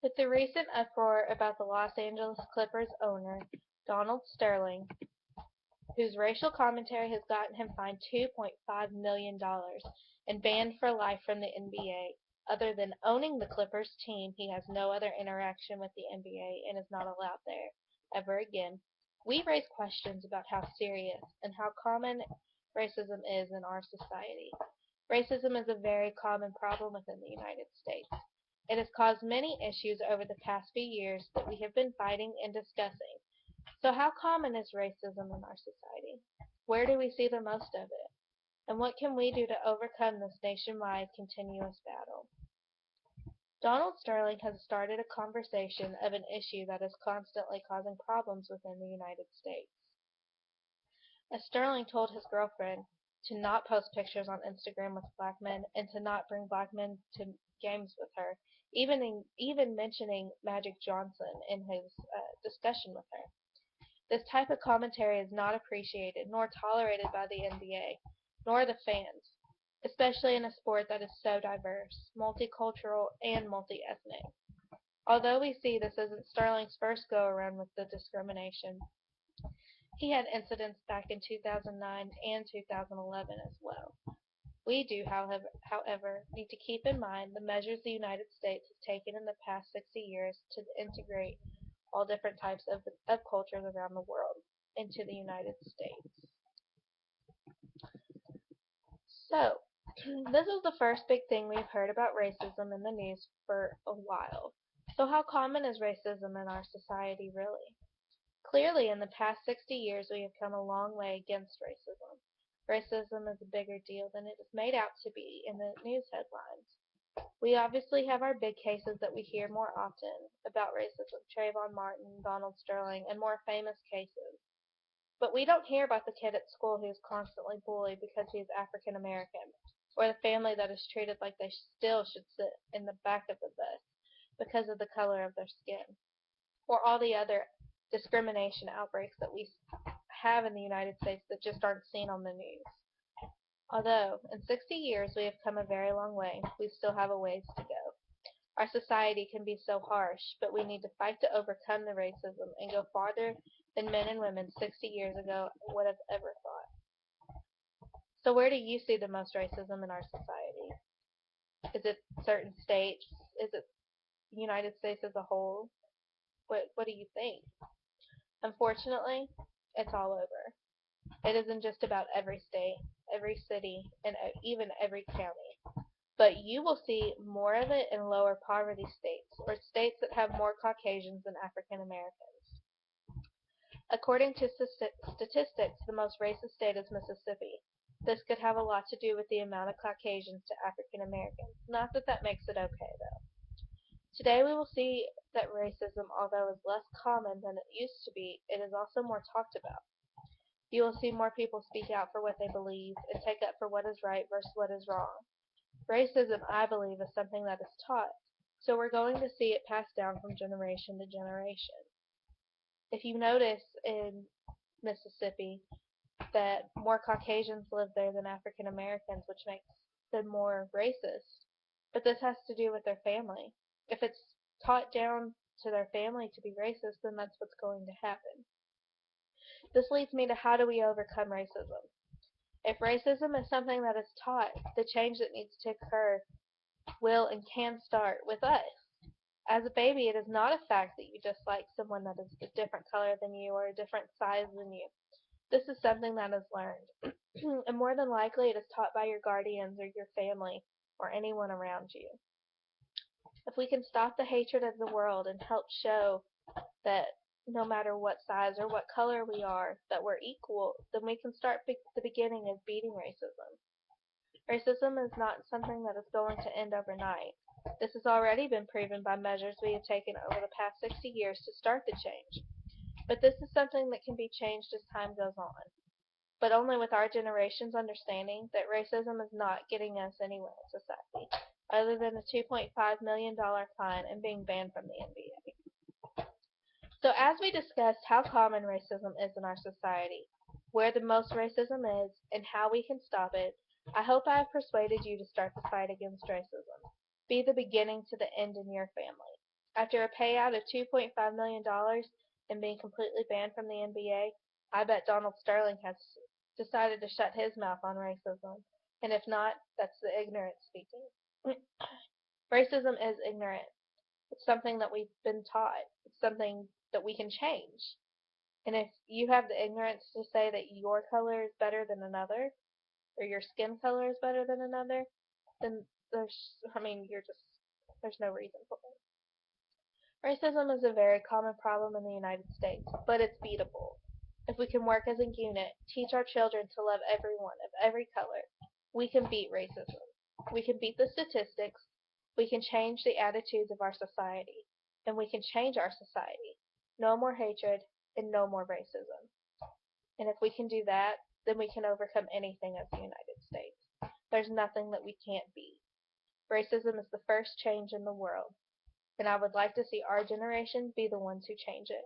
With the recent uproar about the Los Angeles Clippers owner, Donald Sterling, whose racial commentary has gotten him fined $2.5 million and banned for life from the NBA. Other than owning the Clippers team, he has no other interaction with the NBA and is not allowed there ever again. We raise questions about how serious and how common racism is in our society. Racism is a very common problem within the United States. It has caused many issues over the past few years that we have been fighting and discussing. So how common is racism in our society? Where do we see the most of it? And what can we do to overcome this nationwide continuous battle? Donald Sterling has started a conversation of an issue that is constantly causing problems within the United States. As Sterling told his girlfriend to not post pictures on Instagram with black men and to not bring black men to games with her, even mentioning Magic Johnson in his discussion with her. This type of commentary is not appreciated nor tolerated by the NBA, nor the fans, especially in a sport that is so diverse, multicultural, and multi-ethnic. Although we see this isn't Sterling's first go-around with the discrimination, he had incidents back in 2009 and 2011 as well. We do, however, need to keep in mind the measures the United States has taken in the past 60 years to integrate all different types of cultures around the world into the United States. So, this is the first big thing we've heard about racism in the news for a while. So how common is racism in our society really? Clearly, in the past 60 years, we have come a long way against racism. Racism is a bigger deal than it is made out to be in the news headlines. We obviously have our big cases that we hear more often about racism, Trayvon Martin, Donald Sterling, and more famous cases. But we don't hear about the kid at school who is constantly bullied because he is African American, or the family that is treated like they still should sit in the back of the bus because of the color of their skin, or all the other discrimination outbreaks that we have in the United States that just aren't seen on the news. Although, in 60 years we have come a very long way, we still have a ways to go. Our society can be so harsh, but we need to fight to overcome the racism and go farther than men and women 60 years ago would have ever thought. So where do you see the most racism in our society? Is it certain states? Is it the United States as a whole? What do you think? Unfortunately, it's all over. It isn't just about every state, every city, and even every county. But you will see more of it in lower poverty states, or states that have more Caucasians than African Americans. According to statistics, the most racist state is Mississippi. This could have a lot to do with the amount of Caucasians to African Americans. Not that that makes it okay, though. Today we will see that racism, although is less common than it used to be, it is also more talked about. You will see more people speak out for what they believe and take up for what is right versus what is wrong. Racism, I believe, is something that is taught, so we're going to see it passed down from generation to generation. If you notice in Mississippi that more Caucasians live there than African Americans, which makes them more racist, but this has to do with their family. If it's taught down to their family to be racist, then that's what's going to happen. This leads me to how do we overcome racism? If racism is something that is taught, the change that needs to occur will and can start with us. As a baby, it is not a fact that you dislike someone that is a different color than you or a different size than you. This is something that is learned, and more than likely it is taught by your guardians or your family or anyone around you. If we can stop the hatred of the world and help show that no matter what size or what color we are, that we're equal, then we can start the beginning of beating racism. Racism is not something that is going to end overnight. This has already been proven by measures we have taken over the past 60 years to start the change. But this is something that can be changed as time goes on. But only with our generation's understanding that racism is not getting us anywhere in society, other than a $2.5 million fine and being banned from the NBA. So as we discussed how common racism is in our society, where the most racism is, and how we can stop it, I hope I have persuaded you to start the fight against racism. Be the beginning to the end in your family. After a payout of $2.5 million and being completely banned from the NBA, I bet Donald Sterling has decided to shut his mouth on racism. And if not, that's the ignorance speaking. Racism is ignorant. It's something that we've been taught. It's something that we can change. And if you have the ignorance to say that your color is better than another, or your skin color is better than another, then there's no reason for it. Racism is a very common problem in the United States, but it's beatable. If we can work as a unit, teach our children to love everyone of every color, we can beat racism. We can beat the statistics, we can change the attitudes of our society, and we can change our society. No more hatred and no more racism. And if we can do that, then we can overcome anything as the United States. There's nothing that we can't beat. Racism is the first change in the world, and I would like to see our generation be the ones who change it.